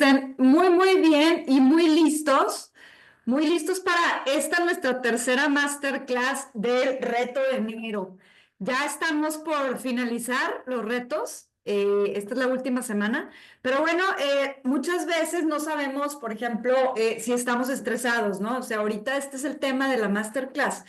estén muy bien y muy listos para esta nuestra tercera masterclass del reto de enero. Ya estamos por finalizar los retos, esta es la última semana, pero bueno, muchas veces no sabemos, por ejemplo, si estamos estresados, ¿no? O sea, ahorita este es el tema de la masterclass,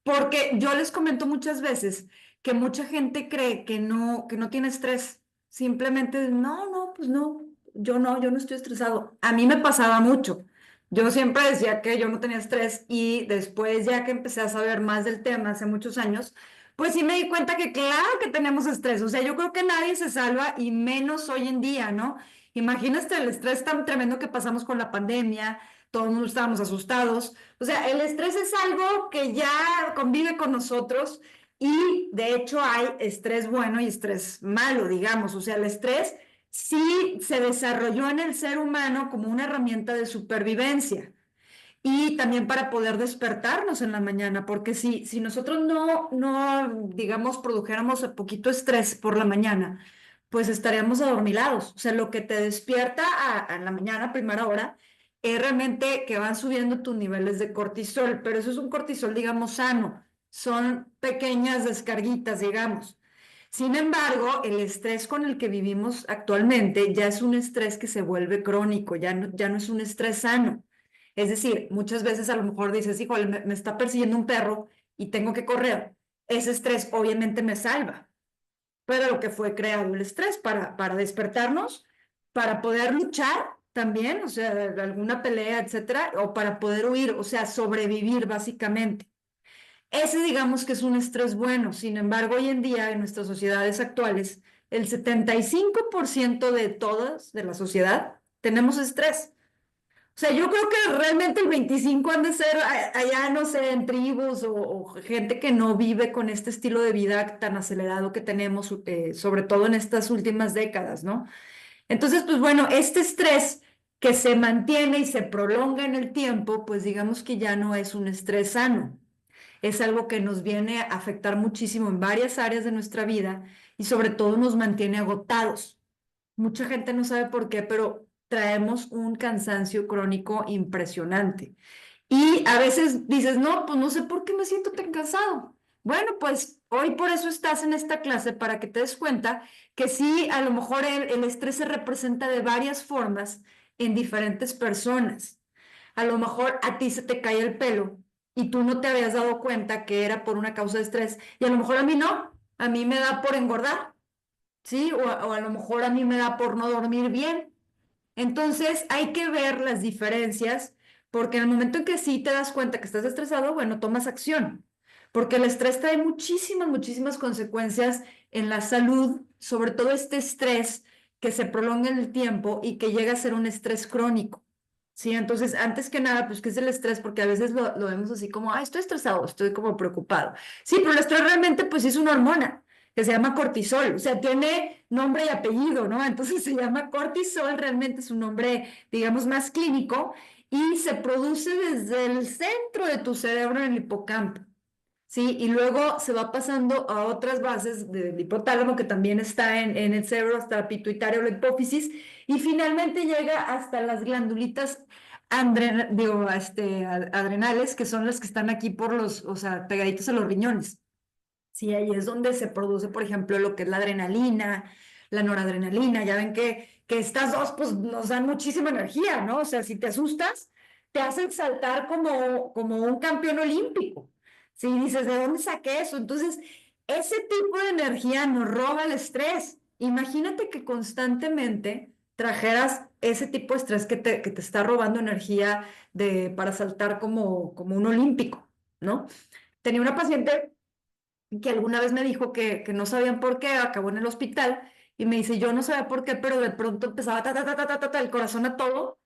porque yo les comento muchas veces que mucha gente cree que no tiene estrés. Simplemente, no, pues no, yo no estoy estresado. A mí me pasaba mucho. Yo siempre decía que yo no tenía estrés y después ya que empecé a saber más del tema hace muchos años, pues sí me di cuenta que claro que tenemos estrés. O sea, yo creo que nadie se salva y menos hoy en día, ¿no? Imagínate el estrés tan tremendo que pasamos con la pandemia, todos nos estábamos asustados. O sea, el estrés es algo que ya convive con nosotros y de hecho hay estrés bueno y estrés malo, digamos. O sea, el estrés sí se desarrolló en el ser humano como una herramienta de supervivencia y también para poder despertarnos en la mañana, porque si nosotros digamos, produjéramos un poquito estrés por la mañana, pues estaríamos adormilados. O sea, lo que te despierta en la mañana, a primera hora, es realmente que van subiendo tus niveles de cortisol, pero eso es un cortisol, digamos, sano. Son pequeñas descarguitas, digamos. Sin embargo, el estrés con el que vivimos actualmente ya es un estrés que se vuelve crónico, ya no es un estrés sano. Es decir, muchas veces a lo mejor dices, híjole, me está persiguiendo un perro y tengo que correr. Ese estrés obviamente me salva, pero lo que fue creado el estrés para despertarnos, para poder luchar también, o sea, alguna pelea, etcétera, o para poder huir, o sea, sobrevivir básicamente. Ese digamos que es un estrés bueno. Sin embargo, hoy en día en nuestras sociedades actuales, el 75% de todas, de la sociedad, tenemos estrés. O sea, yo creo que realmente el 25 han de ser allá, no sé, en tribus o gente que no vive con este estilo de vida tan acelerado que tenemos, sobre todo en estas últimas décadas, ¿no? Entonces, pues bueno, este estrés que se mantiene y se prolonga en el tiempo, pues digamos que ya no es un estrés sano. Es algo que nos viene a afectar muchísimo en varias áreas de nuestra vida y sobre todo nos mantiene agotados. Mucha gente no sabe por qué, pero traemos un cansancio crónico impresionante. Y a veces dices, no, pues no sé por qué me siento tan cansado. Bueno, pues hoy por eso estás en esta clase para que te des cuenta que sí, a lo mejor el estrés se representa de varias formas en diferentes personas. A lo mejor a ti se te cae el pelo y tú no te habías dado cuenta que era por una causa de estrés y a lo mejor a mí no, a mí me da por engordar. ¿Sí? O a lo mejor a mí me da por no dormir bien. Entonces hay que ver las diferencias, porque en el momento en que sí te das cuenta que estás estresado, bueno, tomas acción, porque el estrés trae muchísimas consecuencias en la salud, sobre todo este estrés que se prolonga en el tiempo y que llega a ser un estrés crónico. Sí, entonces, antes que nada, pues, ¿qué es el estrés? Porque a veces lo vemos así como, ah, estoy estresado, estoy como preocupado. Sí, pero el estrés realmente, pues, sí es una hormona que se llama cortisol, o sea, tiene nombre y apellido, ¿no? Entonces se llama cortisol, realmente es un nombre, digamos, más clínico y se produce desde el centro de tu cerebro en el hipocampo, ¿sí? Y luego se va pasando a otras bases del hipotálamo que también está en el cerebro, hasta la pituitaria o la hipófisis, y finalmente llega hasta las glandulitas adrenales, que son las que están aquí por los, o sea, pegaditos a los riñones. Sí, ahí es donde se produce, por ejemplo, lo que es la adrenalina, la noradrenalina. Ya ven que estas dos, pues, nos dan muchísima energía, ¿no? O sea, si te asustas, te hacen saltar como un campeón olímpico. Si dices, ¿de dónde saqué eso? Entonces, ese tipo de energía nos roba el estrés. Imagínate que constantemente trajeras ese tipo de estrés que te está robando energía para saltar como un olímpico, ¿no? Tenía una paciente que alguna vez me dijo que no sabían por qué, acabó en el hospital y me dice, yo no sabía por qué, pero de pronto empezaba el corazón a todo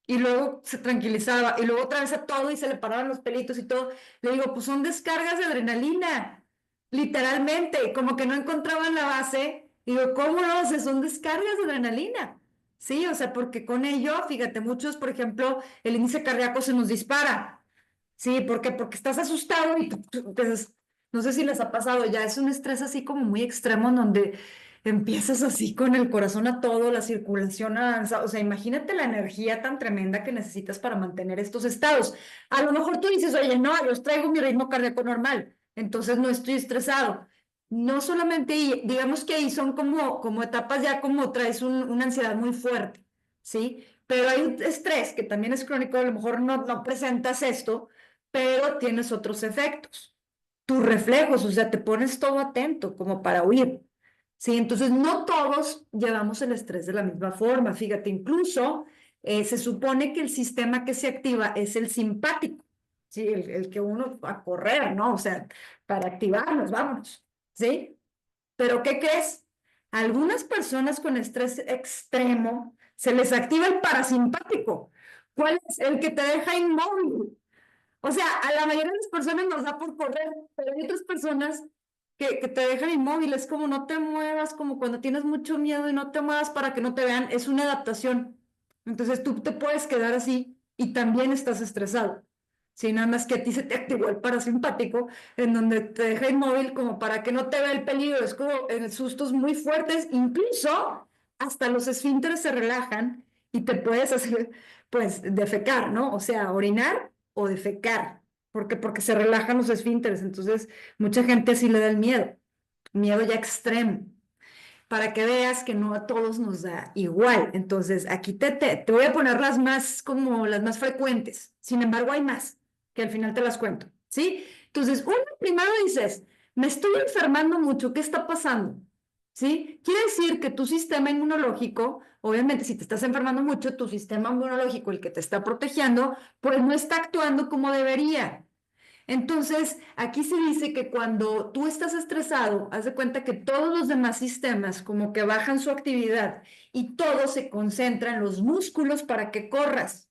y luego se tranquilizaba y luego otra vez a todo y se le paraban los pelitos y todo. Le digo, pues son descargas de adrenalina, literalmente, como que no encontraban la base. Digo, ¿cómo no? O sea, son descargas de adrenalina. Sí, o sea, porque con ello, fíjate, muchos, por ejemplo, el índice cardíaco se nos dispara. Sí, ¿por qué? Porque estás asustado y entonces, no sé si les ha pasado, ya es un estrés así como muy extremo en donde empiezas así con el corazón a todo, la circulación avanza, o sea, imagínate la energía tan tremenda que necesitas para mantener estos estados. A lo mejor tú dices, oye, no, yo traigo mi ritmo cardíaco normal, entonces no estoy estresado. No solamente ahí, digamos que ahí son como etapas ya como traes una ansiedad muy fuerte, ¿sí? Pero hay un estrés que también es crónico, a lo mejor no presentas esto, pero tienes otros efectos. Tus reflejos, o sea, te pones todo atento como para huir. Sí, entonces no todos llevamos el estrés de la misma forma. Fíjate, incluso se supone que el sistema que se activa es el simpático, sí, el que uno va a correr, ¿no? O sea, para activarnos, vámonos, ¿sí? Pero ¿qué crees? A algunas personas con estrés extremo se les activa el parasimpático. ¿Cuál es? El que te deja inmóvil. O sea, a la mayoría de las personas nos da por correr, pero hay otras personas que te dejan inmóvil, es como no te muevas, como cuando tienes mucho miedo y no te muevas para que no te vean, es una adaptación. Entonces tú te puedes quedar así y también estás estresado. Sí, nada más que a ti se te activó el parasimpático, en donde te deja inmóvil como para que no te vea el peligro, es como en sustos muy fuertes, incluso hasta los esfínteres se relajan y te puedes hacer, pues, defecar, ¿no? O sea, orinar o defecar. ¿Por qué? Porque se relajan los esfínteres. Entonces, mucha gente así le da el miedo ya extremo, para que veas que no a todos nos da igual. Entonces, aquí te voy a poner las más, como las más frecuentes. Sin embargo, hay más, que al final te las cuento, ¿sí? Entonces, uno primero dices, me estoy enfermando mucho, ¿qué está pasando? ¿Sí? Quiere decir que tu sistema inmunológico, obviamente, si te estás enfermando mucho, tu sistema inmunológico, el que te está protegiendo, pues no está actuando como debería. Entonces, aquí se dice que cuando tú estás estresado, haz de cuenta que todos los demás sistemas como que bajan su actividad y todo se concentra en los músculos para que corras,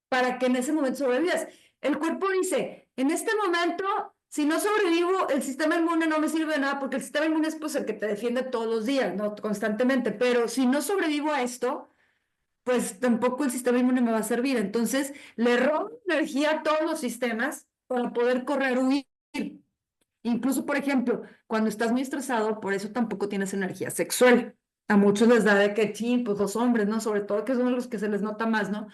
para que en ese momento sobrevivas. El cuerpo dice, en este momento, si no sobrevivo, el sistema inmune no me sirve de nada porque el sistema inmune es pues el que te defiende todos los días, ¿no? Constantemente, pero si no sobrevivo a esto, pues tampoco el sistema inmune me va a servir. Entonces, le robo energía a todos los sistemas para poder correr, huir. Incluso, por ejemplo, cuando estás muy estresado, por eso tampoco tienes energía sexual. A muchos les da de que, sí, pues los hombres, ¿no? Sobre todo que son los que se les nota más, ¿no?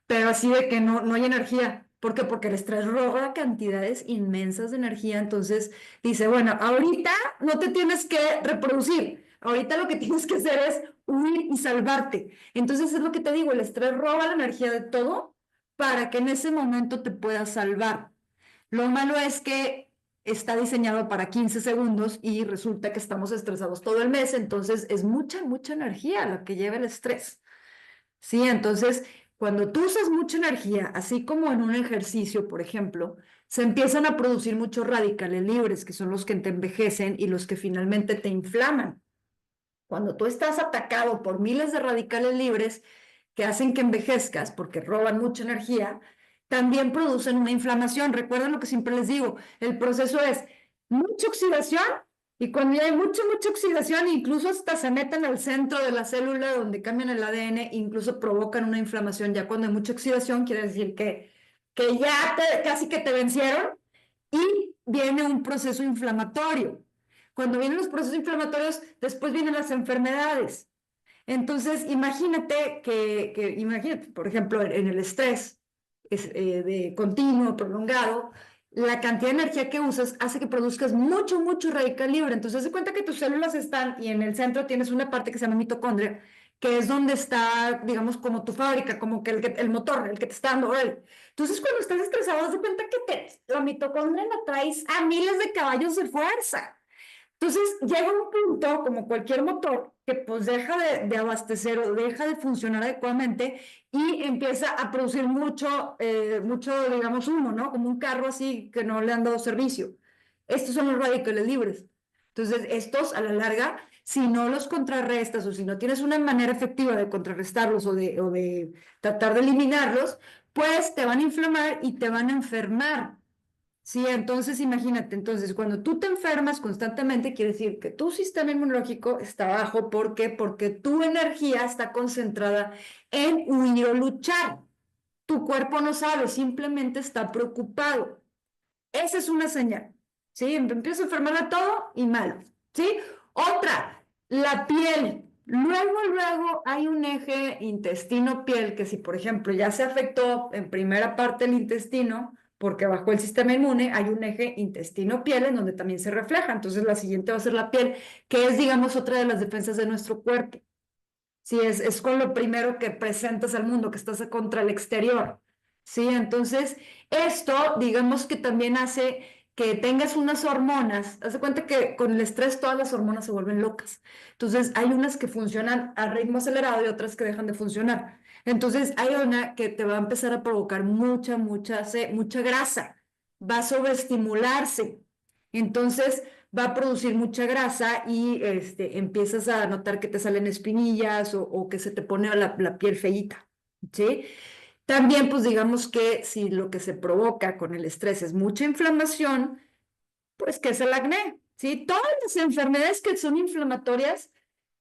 Pero así de que no hay energía. ¿Por qué? Porque el estrés roba cantidades inmensas de energía. Entonces dice, bueno, ahorita no te tienes que reproducir. Ahorita lo que tienes que hacer es huir y salvarte. Entonces es lo que te digo, el estrés roba la energía de todo para que en ese momento te puedas salvar. Lo malo es que está diseñado para 15 segundos y resulta que estamos estresados todo el mes, entonces es mucha energía la que lleva el estrés. Sí, entonces cuando tú usas mucha energía, así como en un ejercicio, por ejemplo, se empiezan a producir muchos radicales libres, que son los que te envejecen y los que finalmente te inflaman. Cuando tú estás atacado por miles de radicales libres que hacen que envejezcas porque roban mucha energía, también producen una inflamación. Recuerden lo que siempre les digo, el proceso es mucha oxidación y cuando ya hay mucha oxidación, incluso hasta se meten al centro de la célula donde cambian el ADN, incluso provocan una inflamación. Ya cuando hay mucha oxidación, quiere decir que ya casi que te vencieron y viene un proceso inflamatorio. Cuando vienen los procesos inflamatorios, después vienen las enfermedades. Entonces, imagínate, por ejemplo, en el estrés de continuo, prolongado, la cantidad de energía que usas hace que produzcas mucho radical libre. Entonces, se cuenta que tus células están y en el centro tienes una parte que se llama mitocondria, que es donde está, digamos, como tu fábrica, como que el motor, el que te está dando órale. Entonces, cuando estás estresado, haz de cuenta que la mitocondria la traes a miles de caballos de fuerza. Entonces llega un punto, como cualquier motor, que pues deja de abastecer o deja de funcionar adecuadamente y empieza a producir mucho, digamos, humo, ¿no? Como un carro así que no le han dado servicio. Estos son los radicales libres. Entonces, estos a la larga, si no los contrarrestas o si no tienes una manera efectiva de contrarrestarlos o de tratar de eliminarlos, pues te van a inflamar y te van a enfermar. Sí, entonces imagínate, entonces cuando tú te enfermas constantemente, quiere decir que tu sistema inmunológico está bajo. ¿Por qué? Porque tu energía está concentrada en huir o luchar. Tu cuerpo no sabe, simplemente está preocupado. Esa es una señal, ¿sí? Empieza a enfermar de todo y malo, ¿sí? Otra, La piel. Luego hay un eje intestino-piel que si, por ejemplo, ya se afectó en primera parte el intestino, porque bajó el sistema inmune, hay un eje intestino-piel en donde también se refleja. Entonces la siguiente va a ser la piel, que es, digamos, otra de las defensas de nuestro cuerpo. Sí, es con lo primero que presentas al mundo, que estás contra el exterior. Sí, entonces esto, digamos que también hace que tengas unas hormonas. Haz de cuenta que con el estrés todas las hormonas se vuelven locas. Entonces hay unas que funcionan a ritmo acelerado y otras que dejan de funcionar. Entonces hay una que te va a empezar a provocar mucha grasa. Va a sobreestimularse. Entonces va a producir mucha grasa y empiezas a notar que te salen espinillas o que se te pone la piel feíta, ¿sí? También, pues digamos que si lo que se provoca con el estrés es mucha inflamación, pues que es el acné, ¿sí? Todas las enfermedades que son inflamatorias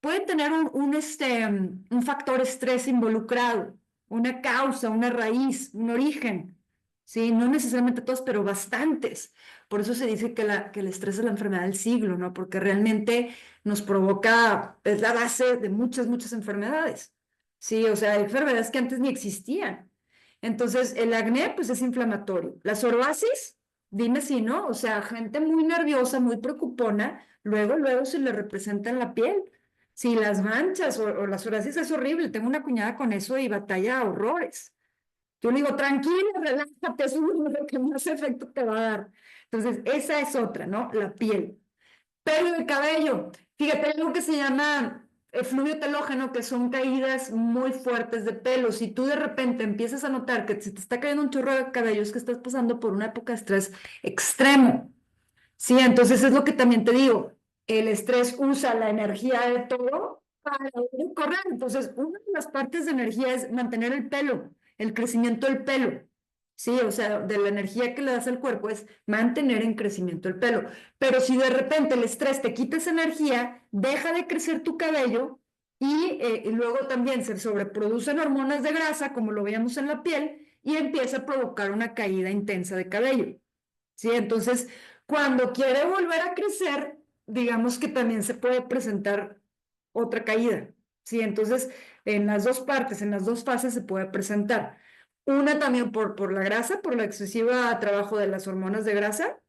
pueden tener un factor estrés involucrado, una causa, una raíz, un origen, ¿sí? No necesariamente todos, pero bastantes. Por eso se dice que el estrés es la enfermedad del siglo, ¿no? Porque realmente nos provoca, es la base de muchas enfermedades, ¿sí? O sea, hay enfermedades que antes ni existían. Entonces, el acné, pues es inflamatorio. La psoriasis, dime si no, o sea, gente muy nerviosa, muy preocupona, luego se le representa en la piel. Si las manchas o la psoriasis es horrible, tengo una cuñada con eso y batalla horrores. Yo le digo, tranquila, relájate, eso es lo que más efecto te va a dar. Entonces, esa es otra, ¿no? La piel. Pelo de cabello. Fíjate, hay algo que se llama fluido telógeno, que son caídas muy fuertes de pelo. Si tú de repente empiezas a notar que se te está cayendo un chorro de cabello, es que estás pasando por una época de estrés extremo. Sí, entonces es lo que también te digo. El estrés usa la energía de todo para correr. Entonces, una de las partes de energía es mantener el pelo, el crecimiento del pelo. Sí, o sea, de la energía que le das al cuerpo es mantener en crecimiento el pelo. Pero si de repente el estrés te quita esa energía, deja de crecer tu cabello y luego también se sobreproducen hormonas de grasa, como lo veíamos en la piel, y empieza a provocar una caída intensa de cabello. Sí, entonces, cuando quiere volver a crecer, digamos que también se puede presentar otra caída. Sí, entonces, en las dos partes, en las dos fases se puede presentar. Una también por la grasa, por la excesiva trabajo de las hormonas de grasa,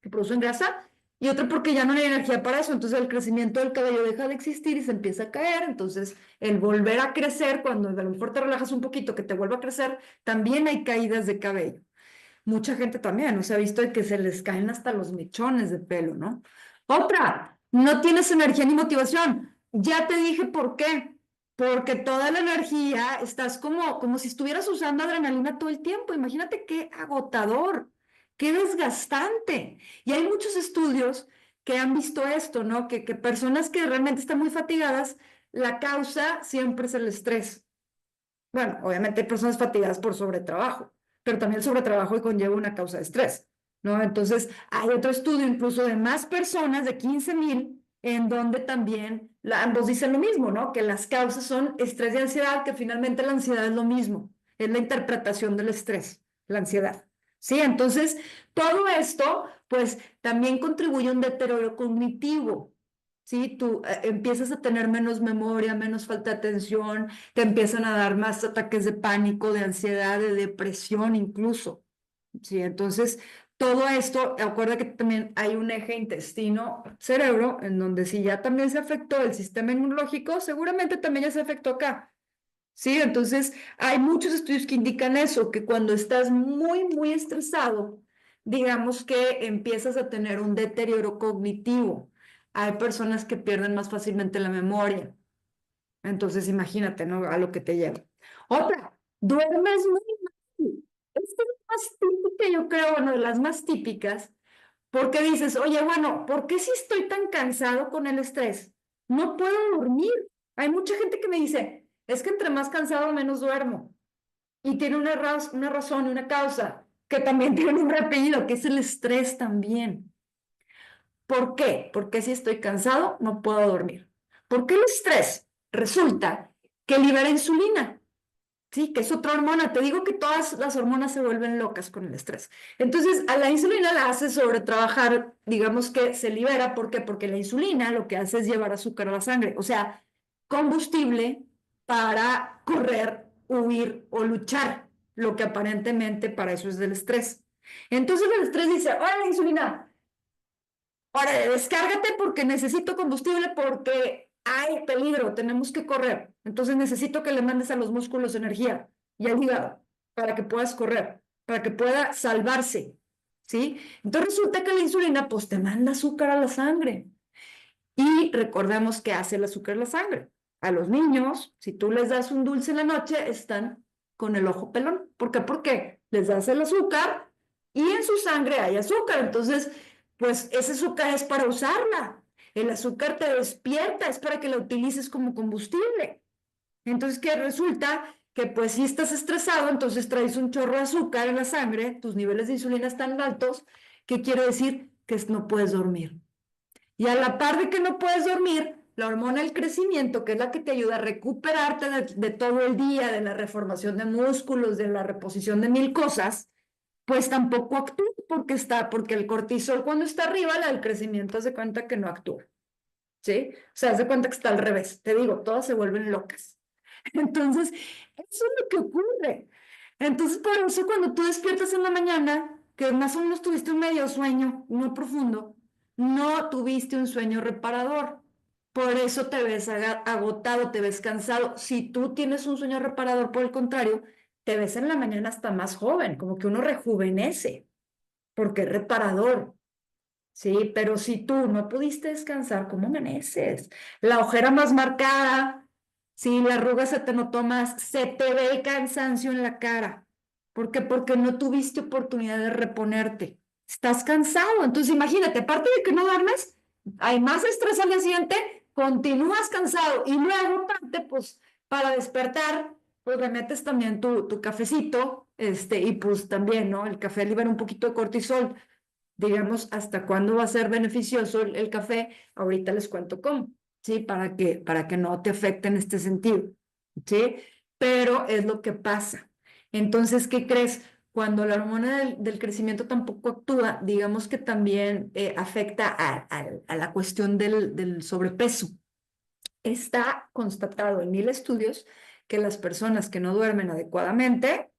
que producen grasa, y otra porque ya no hay energía para eso, entonces el crecimiento del cabello deja de existir y se empieza a caer, entonces el volver a crecer, cuando a lo mejor te relajas un poquito, que te vuelva a crecer, también hay caídas de cabello. Mucha gente también, ¿no? Se ha visto de que se les caen hasta los mechones de pelo, ¿no? Otra, no tienes energía ni motivación. Ya te dije por qué. Porque toda la energía estás como si estuvieras usando adrenalina todo el tiempo. Imagínate qué agotador, qué desgastante. Y hay muchos estudios que han visto esto, ¿no? Que personas que realmente están muy fatigadas, la causa siempre es el estrés. Bueno, obviamente hay personas fatigadas por sobretrabajo, pero también el sobretrabajo conlleva una causa de estrés, ¿no? Entonces, hay otro estudio incluso de más personas, de 15,000, en donde también ambos dicen lo mismo, ¿no? Que las causas son estrés y ansiedad, que finalmente la ansiedad es lo mismo, es la interpretación del estrés, la ansiedad. Sí, entonces, todo esto, pues, también contribuye a un deterioro cognitivo. Sí, tú empiezas a tener menos memoria, menos falta de atención, te empiezan a dar más ataques de pánico, de ansiedad, de depresión incluso. Sí, entonces todo esto, acuerda que también hay un eje intestino-cerebro, en donde si ya también se afectó el sistema inmunológico, seguramente también ya se afectó acá. Sí, entonces hay muchos estudios que indican eso, que cuando estás muy estresado, digamos que empiezas a tener un deterioro cognitivo. Hay personas que pierden más fácilmente la memoria. Entonces, imagínate, ¿no? A lo que te lleva. Otra, duermes muy mal. Esta es la más típica, yo creo, bueno, de las más típicas, porque dices, oye, bueno, ¿por qué si estoy tan cansado con el estrés? No puedo dormir. Hay mucha gente que me dice, es que entre más cansado, menos duermo. Y tiene una razón y una causa, que también tiene un apellido, que es el estrés también. ¿Por qué? Porque si estoy cansado, no puedo dormir. ¿Por qué el estrés? Resulta que libera insulina. Sí, que es otra hormona. Te digo que todas las hormonas se vuelven locas con el estrés. Entonces, a la insulina la hace sobretrabajar, digamos que se libera. ¿Por qué? Porque la insulina lo que hace es llevar azúcar a la sangre, o sea, combustible para correr, huir o luchar, lo que aparentemente para eso es del estrés. Entonces el estrés dice, ¡hola, insulina! Ahora, descárgate porque necesito combustible porque hay peligro, tenemos que correr. Entonces necesito que le mandes a los músculos energía y al hígado para que puedas correr, para que pueda salvarse, ¿sí? Entonces resulta que la insulina pues te manda azúcar a la sangre. Y recordemos que hace el azúcar en la sangre. A los niños, si tú les das un dulce en la noche, están con el ojo pelón. ¿Por qué? Porque les das el azúcar y en su sangre hay azúcar. Entonces, pues ese azúcar es para usarla. El azúcar te despierta, es para que la utilices como combustible. Entonces, ¿qué resulta? Que pues si estás estresado, entonces traes un chorro de azúcar en la sangre, tus niveles de insulina están altos, ¿qué quiere decir? Que no puedes dormir. Y a la par de que no puedes dormir, la hormona del crecimiento, que es la que te ayuda a recuperarte de todo el día, de la reformación de músculos, de la reposición de mil cosas, pues tampoco actúa porque el cortisol cuando está arriba, la del crecimiento hace cuenta que no actúa, ¿sí? O sea, hace cuenta que está al revés. Te digo, todas se vuelven locas. Entonces, eso es lo que ocurre. Entonces, por eso cuando tú despiertas en la mañana, que más o menos tuviste un medio sueño, no profundo, no tuviste un sueño reparador. Por eso te ves agotado, te ves cansado. Si tú tienes un sueño reparador, por el contrario, te ves en la mañana hasta más joven, como que uno rejuvenece, porque es reparador. Sí, pero si tú no pudiste descansar, ¿cómo amaneces? La ojera más marcada, si la arruga se te notó más, se te ve el cansancio en la cara. ¿Por qué? Porque no tuviste oportunidad de reponerte. Estás cansado. Entonces, imagínate, aparte de que no duermes, hay más estrés al día siguiente, continúas cansado y luego, aparte, pues, para despertar, pues le metes también tu cafecito, y pues también, ¿no? El café libera un poquito de cortisol. Digamos, hasta cuándo va a ser beneficioso el café, ahorita les cuento cómo, ¿sí? Para que no te afecte en este sentido, ¿sí? Pero es lo que pasa. Entonces, ¿qué crees? Cuando la hormona del crecimiento tampoco actúa, digamos que también afecta a la cuestión del sobrepeso. Está constatado en 1000 estudios que las personas que no duermen adecuadamente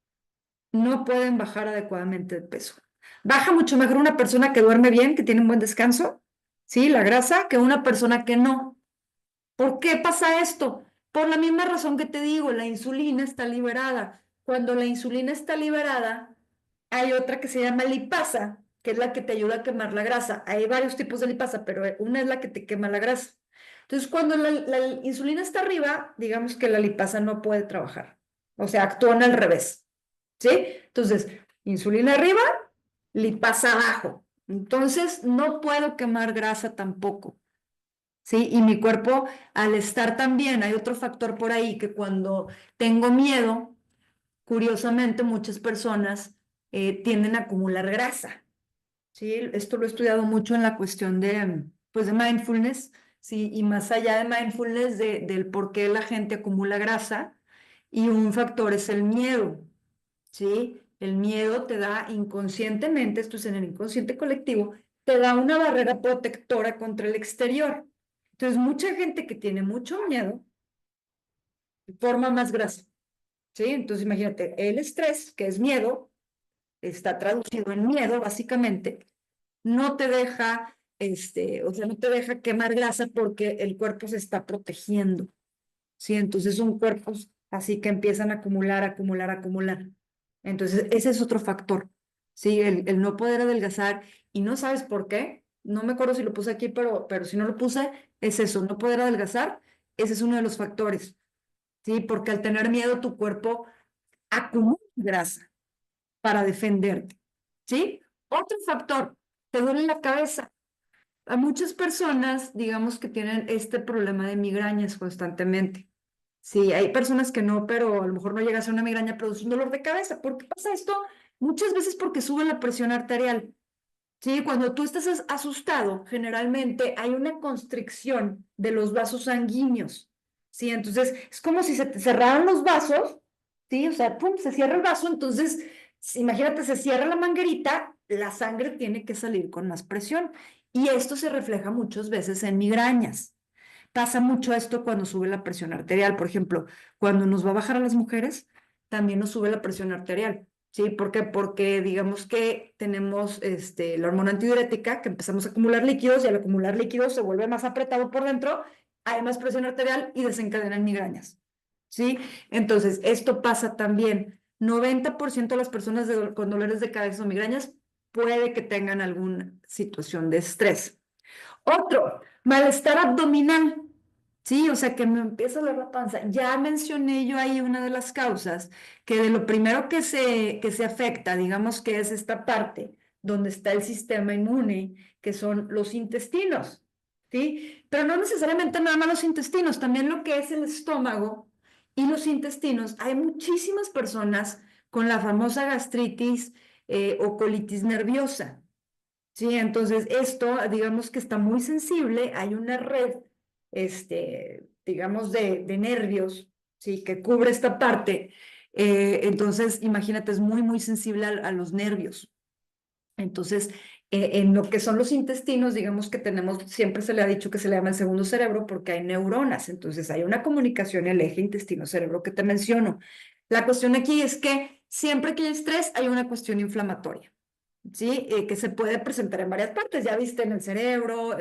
no pueden bajar adecuadamente de peso. Baja mucho mejor una persona que duerme bien, que tiene un buen descanso, ¿sí? La grasa, que una persona que no. ¿Por qué pasa esto? Por la misma razón que te digo, la insulina está liberada. Cuando la insulina está liberada, hay otra que se llama lipasa, que es la que te ayuda a quemar la grasa. Hay varios tipos de lipasa, pero una es la que te quema la grasa. Entonces, cuando la insulina está arriba, digamos que la lipasa no puede trabajar. O sea, actúan al revés. ¿Sí? Entonces, insulina arriba, lipasa abajo. Entonces, no puedo quemar grasa tampoco. ¿Sí? Y mi cuerpo, al estar también, hay otro factor por ahí que cuando tengo miedo, curiosamente, muchas personas tienden a acumular grasa. ¿Sí? Esto lo he estudiado mucho en la cuestión pues de mindfulness, ¿sí? Y más allá de mindfulness, del por qué la gente acumula grasa. Y un factor es el miedo. ¿Sí? El miedo te da inconscientemente, esto es en el inconsciente colectivo, te da una barrera protectora contra el exterior. Entonces, mucha gente que tiene mucho miedo forma más grasa, ¿sí? Entonces, imagínate, el estrés, que es miedo, está traducido en miedo, básicamente, no te deja, o sea, no te deja quemar grasa porque el cuerpo se está protegiendo, ¿sí? Entonces, son cuerpos así que empiezan a acumular, acumular, acumular. Entonces, ese es otro factor, ¿sí? El no poder adelgazar y no sabes por qué. No me acuerdo si lo puse aquí, pero si no lo puse, es eso, no poder adelgazar. Ese es uno de los factores, ¿sí? Porque al tener miedo, tu cuerpo acumula grasa para defenderte, ¿sí? Otro factor, te duele la cabeza. A muchas personas, digamos que tienen este problema de migrañas constantemente. Sí, hay personas que no, pero a lo mejor no llega a ser una migraña, produce un dolor de cabeza. ¿Por qué pasa esto? Muchas veces porque sube la presión arterial. Sí, cuando tú estás asustado, generalmente hay una constricción de los vasos sanguíneos. Sí, entonces es como si se te cerraran los vasos, ¿sí? O sea, pum, se cierra el vaso, entonces, imagínate, se cierra la manguerita, la sangre tiene que salir con más presión. Y esto se refleja muchas veces en migrañas. Pasa mucho esto cuando sube la presión arterial. Por ejemplo, cuando nos va a bajar a las mujeres, también nos sube la presión arterial. ¿Sí? ¿Por qué? Porque digamos que tenemos la hormona antidiurética, que empezamos a acumular líquidos y al acumular líquidos se vuelve más apretado por dentro, hay más presión arterial y desencadenan migrañas. ¿Sí? Entonces, esto pasa también. 90% de las personas con dolores de cabeza o migrañas puede que tengan alguna situación de estrés. Otro, malestar abdominal. Sí, o sea que me empieza a doler la panza. Ya mencioné yo ahí una de las causas, que de lo primero que se afecta, digamos que es esta parte donde está el sistema inmune, que son los intestinos, ¿sí? Pero no necesariamente nada más los intestinos, también lo que es el estómago y los intestinos. Hay muchísimas personas con la famosa gastritis o colitis nerviosa. Sí, entonces esto, digamos que está muy sensible, hay una red, digamos, de nervios, sí, que cubre esta parte. Entonces, imagínate, es muy, muy sensible a los nervios. Entonces, en lo que son los intestinos, digamos que tenemos, siempre se le ha dicho que se le llama el segundo cerebro porque hay neuronas, entonces hay una comunicación en el eje intestino-cerebro que te menciono. La cuestión aquí es que siempre que hay estrés hay una cuestión inflamatoria. ¿Sí? Que se puede presentar en varias partes, ya viste, en el cerebro,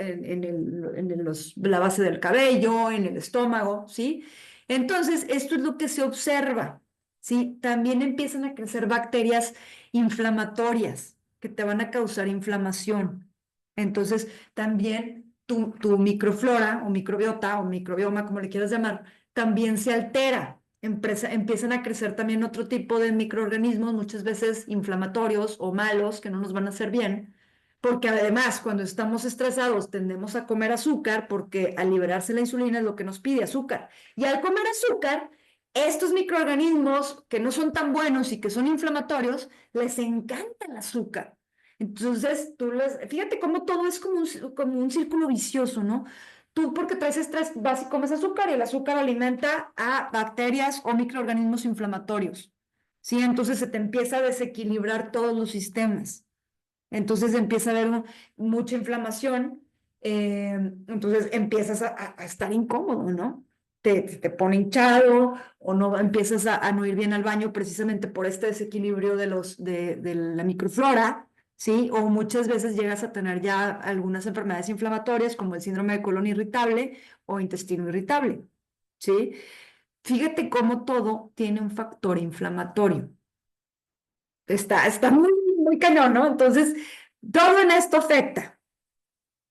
la base del cabello, en el estómago, ¿sí? Entonces, esto es lo que se observa, ¿sí? También empiezan a crecer bacterias inflamatorias que te van a causar inflamación. Entonces, también tu microflora o microbiota o microbioma, como le quieras llamar, también se altera. Empiezan a crecer también otro tipo de microorganismos, muchas veces inflamatorios o malos, que no nos van a hacer bien, porque además cuando estamos estresados tendemos a comer azúcar, porque al liberarse la insulina es lo que nos pide azúcar. Y al comer azúcar, estos microorganismos que no son tan buenos y que son inflamatorios, les encanta el azúcar. Entonces, fíjate cómo todo es como un círculo vicioso, ¿no? Tú porque traes estrés vas y comes azúcar y el azúcar alimenta a bacterias o microorganismos inflamatorios. ¿Sí? Entonces se te empieza a desequilibrar todos los sistemas. Entonces empieza a haber mucha inflamación. Entonces empiezas a estar incómodo, ¿no? Te pone hinchado o no empiezas a no ir bien al baño precisamente por este desequilibrio de la microflora. ¿Sí? O muchas veces llegas a tener ya algunas enfermedades inflamatorias como el síndrome de colon irritable o intestino irritable, ¿sí? Fíjate cómo todo tiene un factor inflamatorio. Está muy, muy cañón, ¿no? Entonces, todo en esto afecta.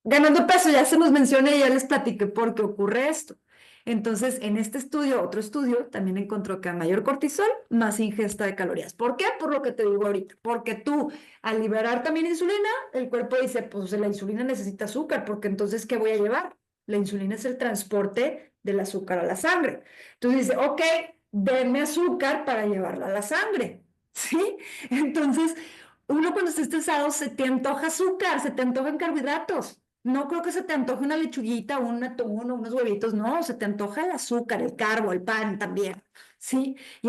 Ganando peso, ya se nos mencioné y ya les platiqué por qué ocurre esto. Entonces, en este estudio, otro estudio, también encontró que a mayor cortisol, más ingesta de calorías. ¿Por qué? Por lo que te digo ahorita. Porque tú, al liberar también insulina, el cuerpo dice, pues la insulina necesita azúcar, porque entonces, ¿qué voy a llevar? La insulina es el transporte del azúcar a la sangre. Entonces dice, ok, denme azúcar para llevarla a la sangre. ¿Sí? Entonces, uno cuando está estresado se te antoja azúcar, se te antojan carbohidratos. No creo que se te antoje una lechuguita o un atún o unos huevitos, no, se te antoja el azúcar, el carbo, el pan también, ¿sí? Y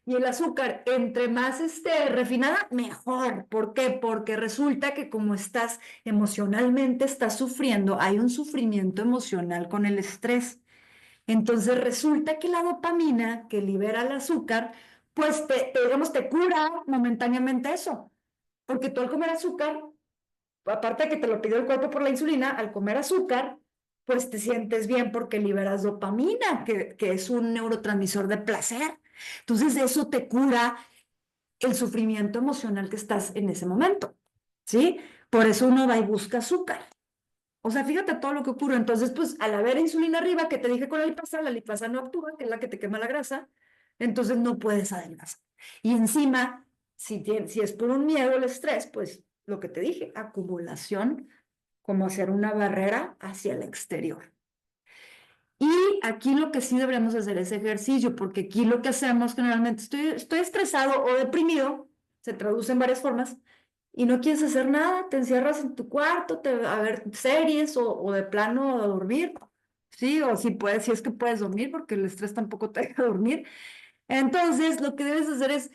y el azúcar, entre más refinada, mejor. ¿Por qué? Porque resulta que como emocionalmente estás sufriendo, hay un sufrimiento emocional con el estrés. Entonces resulta que la dopamina que libera el azúcar, pues digamos, te cura momentáneamente eso. Porque tú al comer azúcar aparte de que te lo pidió el cuerpo por la insulina, al comer azúcar, pues te sientes bien porque liberas dopamina, que es un neurotransmisor de placer. Entonces eso te cura el sufrimiento emocional que estás en ese momento, ¿sí? Por eso uno va y busca azúcar. O sea, fíjate todo lo que ocurre. Entonces, pues al haber insulina arriba, que te dije con la lipasa no actúa, que es la que te quema la grasa, entonces no puedes adelgazar. Y encima, si es por un miedo, el estrés, pues lo que te dije, acumulación, como hacer una barrera hacia el exterior. Y aquí lo que sí deberíamos hacer es ejercicio, porque aquí lo que hacemos generalmente, estoy estresado o deprimido, se traduce en varias formas, y no quieres hacer nada, te encierras en tu cuarto, a ver series o de plano a dormir, sí, o si puedes, si es que puedes dormir, porque el estrés tampoco te deja dormir, Entonces, lo que debes hacer es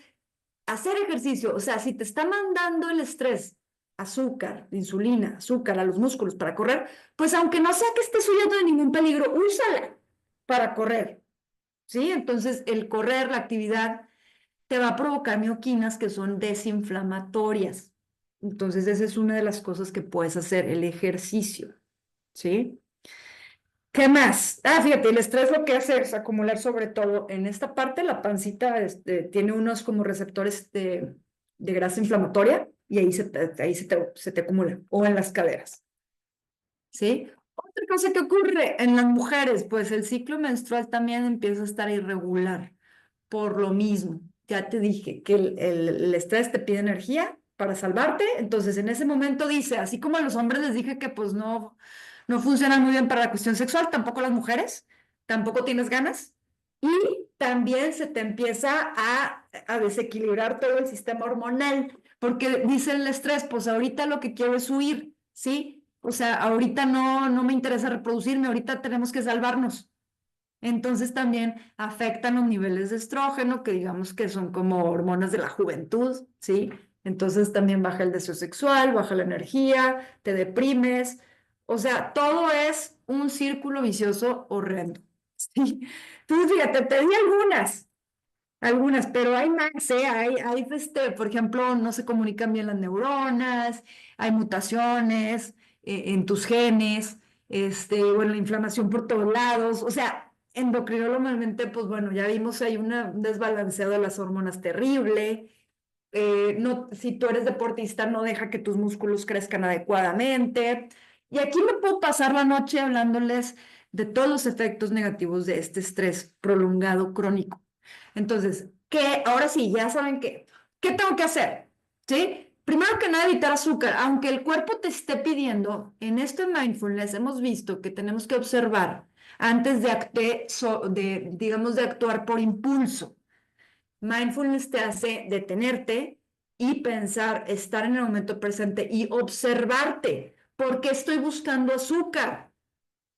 hacer ejercicio. O sea, si te está mandando el estrés, azúcar, insulina, azúcar a los músculos para correr, pues aunque no sea que estés huyendo de ningún peligro, úsala para correr, ¿sí? Entonces, el correr, la actividad, te va a provocar mioquinas que son desinflamatorias. Entonces, esa es una de las cosas que puedes hacer, el ejercicio, ¿sí? ¿Qué más? Ah, fíjate, el estrés lo que hace es acumular sobre todo en esta parte, la pancita tiene unos como receptores de grasa inflamatoria y ahí se te acumula, o en las caderas, ¿sí? Otra cosa que ocurre en las mujeres, pues el ciclo menstrual también empieza a estar irregular por lo mismo. Ya te dije que el estrés te pide energía para salvarte, entonces en ese momento dice, así como a los hombres les dije que pues no funciona muy bien para la cuestión sexual, tampoco las mujeres, tampoco tienes ganas, y también se te empieza a desequilibrar todo el sistema hormonal, porque dice el estrés, pues ahorita lo que quiero es huir, ¿sí? O sea, ahorita no me interesa reproducirme, ahorita tenemos que salvarnos. Entonces también afectan los niveles de estrógeno, que digamos que son como hormonas de la juventud, ¿sí? Entonces también baja el deseo sexual, baja la energía, te deprimes. O sea, todo es un círculo vicioso horrendo, ¿sí? Entonces, fíjate, te di algunas, pero hay más, ¿eh? Hay por ejemplo, no se comunican bien las neuronas, hay mutaciones en tus genes, bueno, la inflamación por todos lados, o sea, endocrinológicamente, pues bueno, ya vimos, hay un desbalanceo de las hormonas terrible, no, si tú eres deportista, no deja que tus músculos crezcan adecuadamente, y aquí me puedo pasar la noche hablándoles de todos los efectos negativos de este estrés prolongado crónico. Entonces, ahora sí, ya saben qué tengo que hacer, ¿sí? Primero que nada, evitar azúcar. Aunque el cuerpo te esté pidiendo, en este mindfulness hemos visto que tenemos que observar antes digamos, de actuar por impulso. Mindfulness te hace detenerte y pensar, estar en el momento presente y observarte. ¿Por qué estoy buscando azúcar?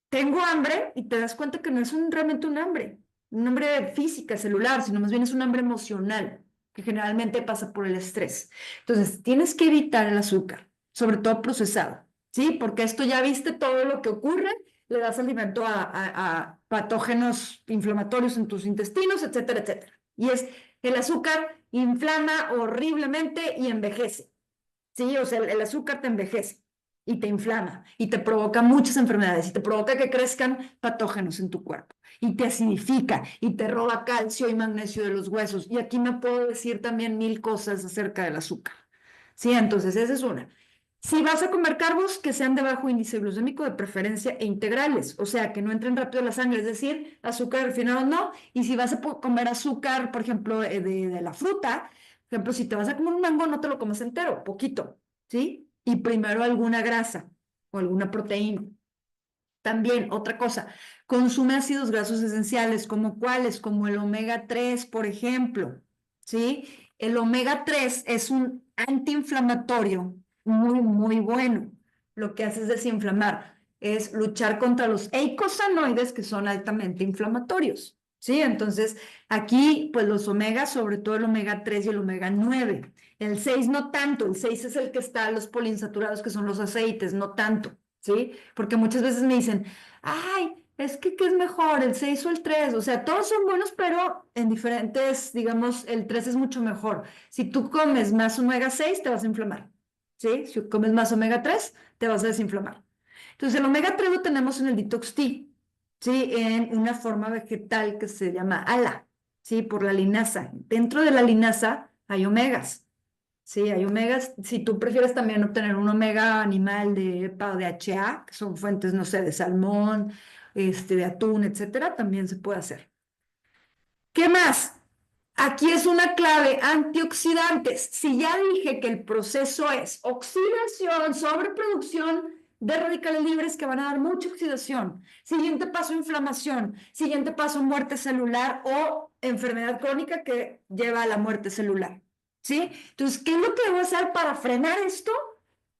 Tengo hambre y te das cuenta que no es realmente un hambre física, celular, sino más bien es un hambre emocional, que generalmente pasa por el estrés. Entonces, tienes que evitar el azúcar, sobre todo procesado, ¿sí? Porque esto ya viste todo lo que ocurre, le das alimento a patógenos inflamatorios en tus intestinos, etcétera, etcétera. Y el azúcar inflama horriblemente y envejece. Sí, o sea, el azúcar te envejece y te inflama y te provoca muchas enfermedades y te provoca que crezcan patógenos en tu cuerpo y te acidifica y te roba calcio y magnesio de los huesos. Y aquí me puedo decir también mil cosas acerca del azúcar. Sí, entonces esa es una. Si vas a comer carbos, que sean de bajo índice glucémico de preferencia e integrales, o sea, que no entren rápido a la sangre, es decir, azúcar refinado no. Y si vas a comer azúcar, por ejemplo, de la fruta, por ejemplo, si te vas a comer un mango, no te lo comes entero, poquito, ¿sí? Y primero alguna grasa o alguna proteína. También, otra cosa, consume ácidos grasos esenciales, como cuáles, como el omega 3, por ejemplo, ¿sí? El omega 3 es un antiinflamatorio muy bueno. Lo que hace es desinflamar, es luchar contra los eicosanoides que son altamente inflamatorios, ¿sí? Entonces, aquí, pues los omegas, sobre todo el omega 3 y el omega 9. El 6 no tanto, el 6 es el que está los poliinsaturados, que son los aceites, no tanto. ¿Sí? Porque muchas veces me dicen, ay, es que ¿qué es mejor, el 6 o el 3? O sea, todos son buenos, pero en diferentes, digamos, el 3 es mucho mejor. Si tú comes más omega 6 te vas a inflamar, ¿sí? Si comes más omega 3 te vas a desinflamar. Entonces, el omega 3 lo tenemos en el Detox Tea, ¿sí? En una forma vegetal que se llama ALA, ¿sí? Por la linaza. Dentro de la linaza hay omegas. Sí, hay omegas. Si tú prefieres también obtener un omega animal de EPA o de HA, que son fuentes, no sé, de salmón, de atún, etcétera, también se puede hacer. ¿Qué más? Aquí es una clave, antioxidantes. Si ya dije que el proceso es oxidación, sobreproducción de radicales libres que van a dar mucha oxidación. Siguiente paso, inflamación. Siguiente paso, muerte celular o enfermedad crónica que lleva a la muerte celular. ¿Sí? Entonces, ¿qué es lo que debo hacer para frenar esto?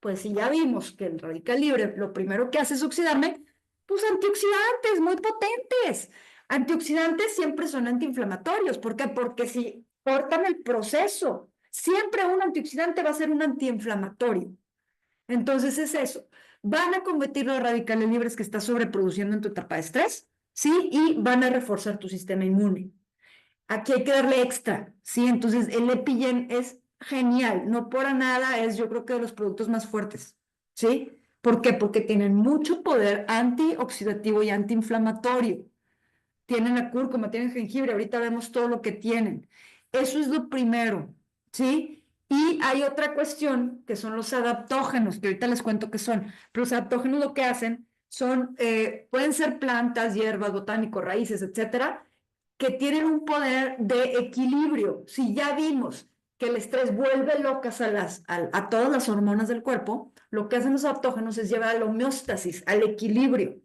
Pues si ya vimos que el radical libre lo primero que hace es oxidarme, pues antioxidantes muy potentes. Antioxidantes siempre son antiinflamatorios. ¿Por qué? Porque si cortan el proceso, siempre un antioxidante va a ser un antiinflamatorio. Entonces es eso. Van a combatir los radicales libres que estás sobreproduciendo en tu etapa de estrés, ¿sí? Y van a reforzar tu sistema inmune. Aquí hay que darle extra, ¿sí? Entonces el EpiGen es genial, no por nada es yo creo que de los productos más fuertes, ¿sí? ¿Por qué? Porque tienen mucho poder antioxidativo y antiinflamatorio. Tienen la cúrcuma, tienen jengibre, ahorita vemos todo lo que tienen. Eso es lo primero, ¿sí? Y hay otra cuestión que son los adaptógenos, que ahorita les cuento qué son. Pero los adaptógenos lo que hacen son, pueden ser plantas, hierbas, botánicos, raíces, etcétera, que tienen un poder de equilibrio. Si ya vimos que el estrés vuelve locas a todas las hormonas del cuerpo, lo que hacen los adaptógenos es llevar a la homeostasis, al equilibrio.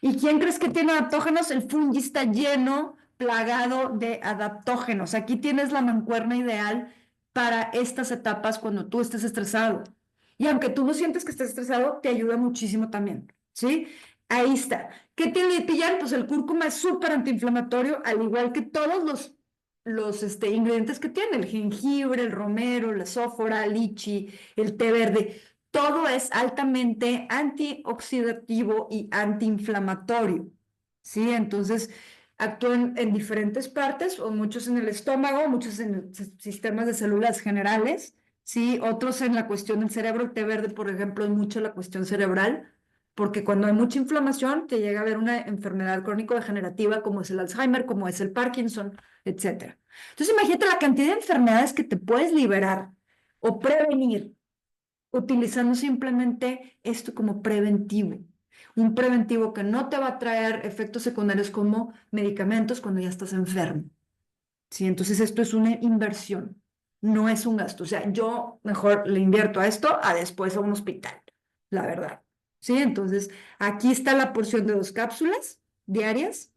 ¿Y quién crees que tiene adaptógenos? El fungi está lleno, plagado de adaptógenos. Aquí tienes la mancuerna ideal para estas etapas cuando tú estés estresado. Y aunque tú no sientes que estés estresado, te ayuda muchísimo también, ¿sí? Ahí está. ¿Qué tiene el pillar? Pues el cúrcuma es súper antiinflamatorio, al igual que todos los ingredientes que tiene, el jengibre, el romero, la sófora, el lichi, el té verde. Todo es altamente antioxidativo y antiinflamatorio, ¿sí? Entonces, actúan en diferentes partes, o muchos en el estómago, muchos en sistemas de células generales, ¿sí? Otros en la cuestión del cerebro. El té verde, por ejemplo, es mucho la cuestión cerebral, porque cuando hay mucha inflamación, te llega a haber una enfermedad crónico-degenerativa como es el Alzheimer, como es el Parkinson, etcétera. Entonces, imagínate la cantidad de enfermedades que te puedes liberar o prevenir utilizando simplemente esto como preventivo. Un preventivo que no te va a traer efectos secundarios como medicamentos cuando ya estás enfermo. ¿Sí? Entonces esto es una inversión, no es un gasto. O sea, yo mejor le invierto a esto a después a un hospital, la verdad. ¿Sí? Entonces, aquí está la porción de 2 cápsulas diarias.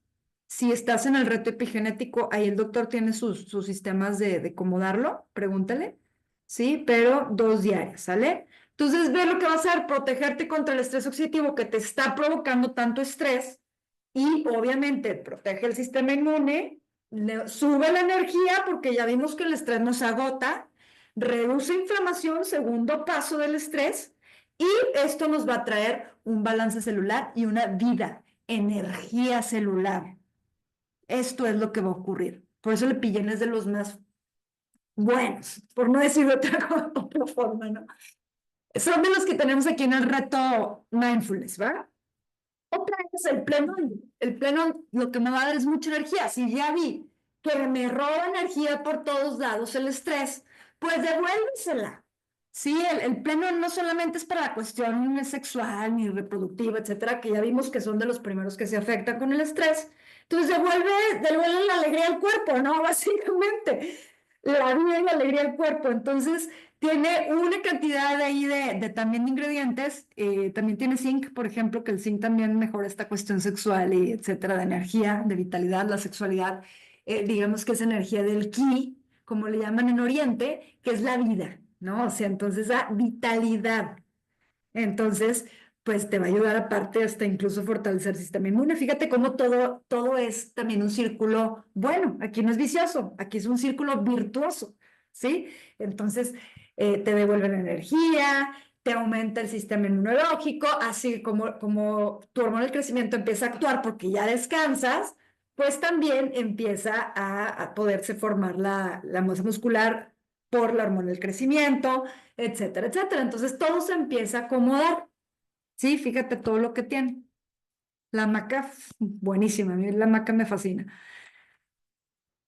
Si estás en el reto epigenético, ahí el doctor tiene sus sistemas de cómo darlo, pregúntale, ¿sí? Pero 2 diarias, ¿sale? Entonces, ve lo que va a hacer, protegerte contra el estrés oxidativo que te está provocando tanto estrés y obviamente protege el sistema inmune, sube la energía porque ya vimos que el estrés nos agota, reduce inflamación, segundo paso del estrés, y esto nos va a traer un balance celular y una vida, energía celular. Esto es lo que va a ocurrir. Por eso el Pillén es de los más buenos, por no decir de otra forma, ¿no? Son de los que tenemos aquí en el reto Mindfulness, ¿va? Otra es el plenón. El plenón lo que me va a dar es mucha energía. Si ya vi que me roba energía por todos lados el estrés, pues devuélvesela. Sí, el pleno no solamente es para la cuestión sexual ni reproductiva, etcétera, que ya vimos que son de los primeros que se afectan con el estrés. Entonces devuelve la alegría al cuerpo, ¿no? Básicamente, la vida y la alegría al cuerpo. Entonces, tiene una cantidad ahí de también de ingredientes. También tiene zinc, por ejemplo, que el zinc también mejora esta cuestión sexual y etcétera, de energía, de vitalidad, la sexualidad. Digamos que es energía del ki, como le llaman en Oriente, que es la vida, ¿no? O sea, entonces da vitalidad. Entonces, pues te va a ayudar aparte hasta incluso fortalecer el sistema inmune. Fíjate cómo todo es también un círculo bueno. Aquí no es vicioso, aquí es un círculo virtuoso, ¿sí? Entonces, te devuelve la energía, te aumenta el sistema inmunológico, así como tu hormona del crecimiento empieza a actuar porque ya descansas, pues también empieza a poderse formar la masa muscular por la hormona del crecimiento, etcétera, etcétera. Entonces todo se empieza a acomodar. Sí, fíjate todo lo que tiene. La maca, buenísima, a mí la maca me fascina.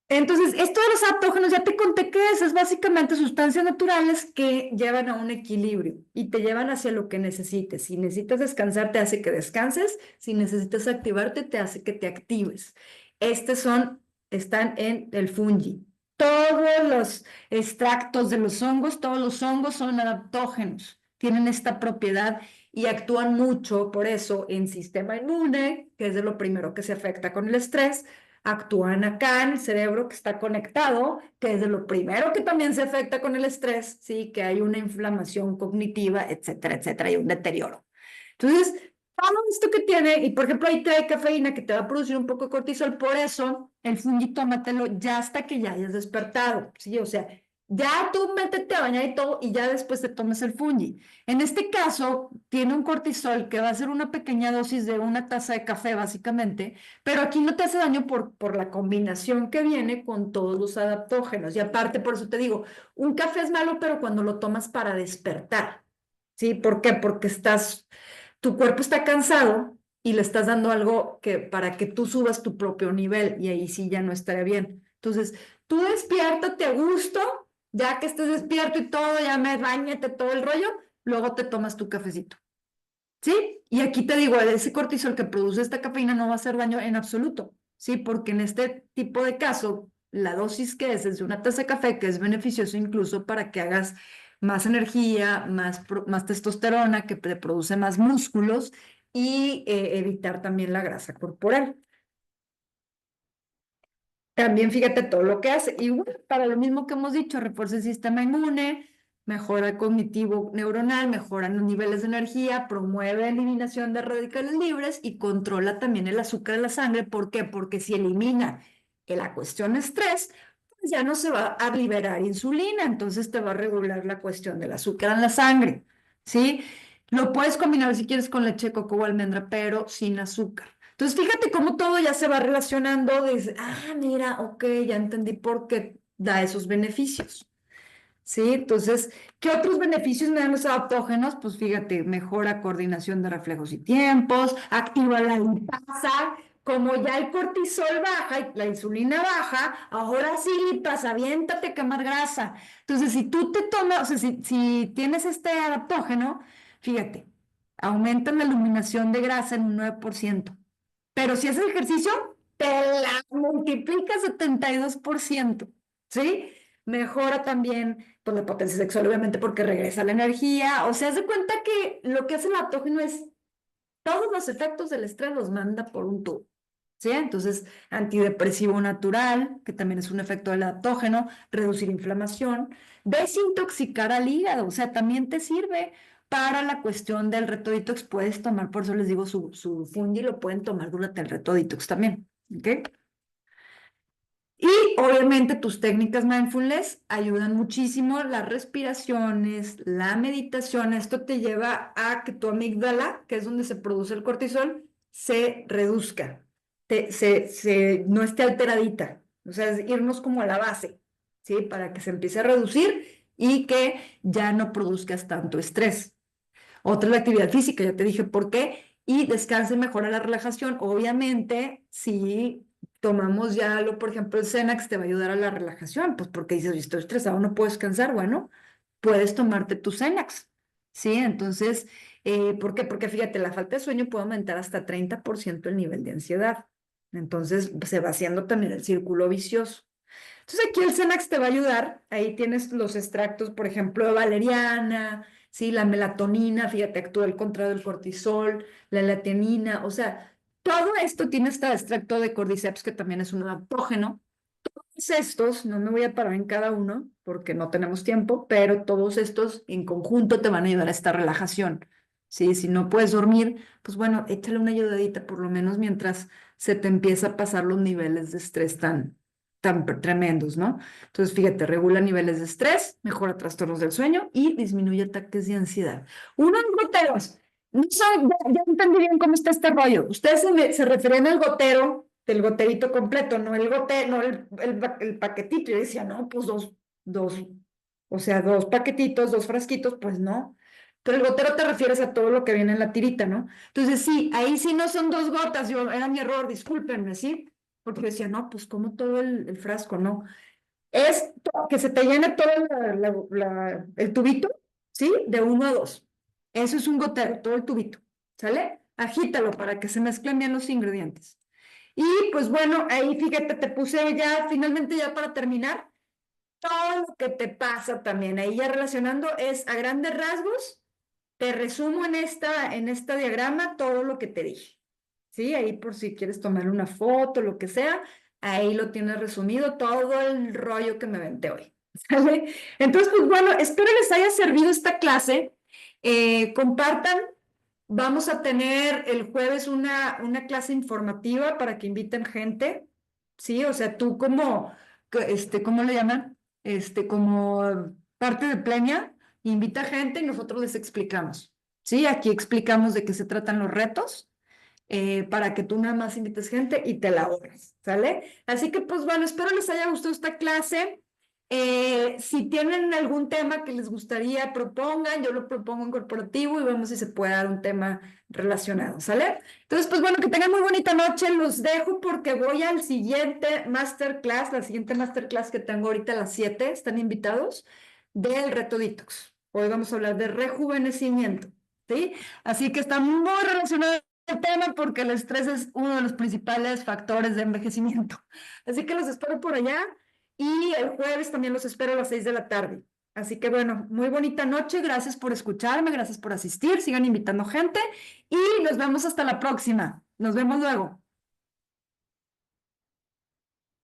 Entonces, esto de los adaptógenos, ya te conté qué es básicamente sustancias naturales que llevan a un equilibrio y te llevan hacia lo que necesites. Si necesitas descansar, te hace que descanses. Si necesitas activarte, te hace que te actives. Están en el fungi. Todos los extractos de los hongos, todos los hongos son adaptógenos, tienen esta propiedad y actúan mucho, por eso, en sistema inmune, que es de lo primero que se afecta con el estrés. Actúan acá en el cerebro que está conectado, que es de lo primero que también se afecta con el estrés, ¿sí? Que hay una inflamación cognitiva, etcétera, etcétera, y un deterioro. Entonces, todo esto que tiene, y por ejemplo ahí trae cafeína que te va a producir un poco de cortisol, por eso el fungi tómatelo ya hasta que ya hayas despertado, ¿sí? O sea, ya tú métete a bañar y todo, y ya después te tomes el fungi. En este caso, tiene un cortisol que va a ser una pequeña dosis de una taza de café, básicamente, pero aquí no te hace daño por la combinación que viene con todos los adaptógenos. Y aparte, por eso te digo, un café es malo, pero cuando lo tomas para despertar, ¿sí? ¿Por qué? Porque tu cuerpo está cansado y le estás dando algo que para que tú subas tu propio nivel y ahí sí ya no estaría bien. Entonces, tú despiértate a gusto, ya que estés despierto y todo, ya bañate todo el rollo, luego te tomas tu cafecito, ¿sí? Y aquí te digo, ese cortisol que produce esta cafeína no va a hacer daño en absoluto, ¿sí? Porque en este tipo de caso, la dosis que es de una taza de café, que es beneficioso incluso para que hagas más energía, más testosterona, que te produce más músculos y evitar también la grasa corporal. También fíjate todo lo que hace. Y bueno, para lo mismo que hemos dicho, refuerza el sistema inmune, mejora el cognitivo neuronal, mejora los niveles de energía, promueve la eliminación de radicales libres y controla también el azúcar en la sangre. ¿Por qué? Porque si elimina la cuestión estrés, pues ya no se va a liberar insulina, entonces te va a regular la cuestión del azúcar en la sangre, ¿sí? Lo puedes combinar si quieres con leche de coco o almendra, pero sin azúcar. Entonces, fíjate cómo todo ya se va relacionando. Dice, mira, ok, ya entendí por qué da esos beneficios. ¿Sí? Entonces, ¿qué otros beneficios me dan los adaptógenos? Pues fíjate, mejora coordinación de reflejos y tiempos, activa la lipasa. Como ya el cortisol baja y la insulina baja, ahora sí, lipasa, aviéntate a quemar grasa. Entonces, si tú te tomas, o sea, si tienes este adaptógeno, fíjate, aumenta la eliminación de grasa en un 9%. Pero si haces ejercicio, te la multiplica 72%, ¿sí? Mejora también pues, la potencia sexual, obviamente, porque regresa la energía. O sea, haz de cuenta que lo que hace el adaptógeno es todos los efectos del estrés los manda por un tubo. ¿Sí? Entonces, antidepresivo natural, que también es un efecto del adaptógeno, reducir inflamación, desintoxicar al hígado, o sea, también te sirve para la cuestión del reto detox. Puedes tomar, por eso les digo, su fungi lo pueden tomar durante el reto detox también. ¿Ok? Y obviamente tus técnicas mindfulness ayudan muchísimo, las respiraciones, la meditación, esto te lleva a que tu amígdala, que es donde se produce el cortisol, se reduzca, no esté alteradita, o sea, es irnos como a la base, ¿sí? Para que se empiece a reducir y que ya no produzcas tanto estrés. Otra es la actividad física, ya te dije por qué. Y descanse y mejora la relajación. Obviamente, si tomamos ya lo, por ejemplo, el Xanax te va a ayudar a la relajación, pues porque dices, "Oye, estoy estresado, no puedo descansar". Bueno, puedes tomarte tu Xanax, ¿sí? Entonces, ¿por qué? Porque fíjate, la falta de sueño puede aumentar hasta 30% el nivel de ansiedad. Entonces, se va haciendo también el círculo vicioso. Entonces aquí el Xanax te va a ayudar, ahí tienes los extractos, por ejemplo, de valeriana, ¿sí? La melatonina, fíjate, actúa el contrario del cortisol, la latianina, o sea, todo esto tiene este extracto de cordyceps que también es un adaptógeno. Todos estos, no me voy a parar en cada uno porque no tenemos tiempo, pero todos estos en conjunto te van a ayudar a esta relajación, ¿sí? Si no puedes dormir, pues bueno, échale una ayudadita por lo menos mientras se te empieza a pasar los niveles de estrés tan tremendos, ¿no? Entonces, fíjate, regula niveles de estrés, mejora trastornos del sueño y disminuye ataques de ansiedad. Unos goteros. No sé, ya entendí bien cómo está este rollo. Ustedes se referían al gotero, del goterito completo, no no el paquetito. Yo decía, no, pues o sea, dos paquetitos, dos frasquitos, pues no. Pero el gotero te refieres a todo lo que viene en la tirita, ¿no? Entonces, sí, ahí sí no son dos gotas, era mi error, discúlpenme, ¿sí? Porque yo decía, no, pues como todo el frasco, no. Es que se te llene todo el tubito, ¿sí? De 1 a 2. Eso es un gotero, todo el tubito, ¿sale? Agítalo para que se mezclen bien los ingredientes. Y pues bueno, ahí fíjate, te puse ya, finalmente ya para terminar, todo lo que te pasa también. Ahí ya relacionando es a grandes rasgos, te resumo en esta diagrama todo lo que te dije. ¿Sí? Ahí por si quieres tomar una foto, lo que sea, ahí lo tienes resumido, todo el rollo que me aventé hoy. ¿Sale? Entonces, pues bueno, espero les haya servido esta clase. Compartan, Vamos a tener el jueves una clase informativa para que inviten gente, ¿sí? O sea, tú como, ¿cómo le llaman? Como parte de Plenia, invita gente y nosotros les explicamos, ¿sí? Aquí explicamos de qué se tratan los retos, para que tú nada más invites gente y te la ahorres, ¿sale? Así que, pues bueno, espero les haya gustado esta clase. Si tienen algún tema que les gustaría, propongan, yo lo propongo en corporativo y vemos si se puede dar un tema relacionado, ¿sale? Entonces, pues bueno, que tengan muy bonita noche, los dejo porque voy al siguiente masterclass, la siguiente masterclass que tengo ahorita a las 7, están invitados, del reto Detox. Hoy vamos a hablar de rejuvenecimiento, ¿sí? Así que está muy relacionado el tema porque el estrés es uno de los principales factores de envejecimiento. Así que los espero por allá. Y el jueves también los espero a las 6 de la tarde. Así que bueno, muy bonita noche. Gracias por escucharme, gracias por asistir. Sigan invitando gente y nos vemos hasta la próxima. Nos vemos luego.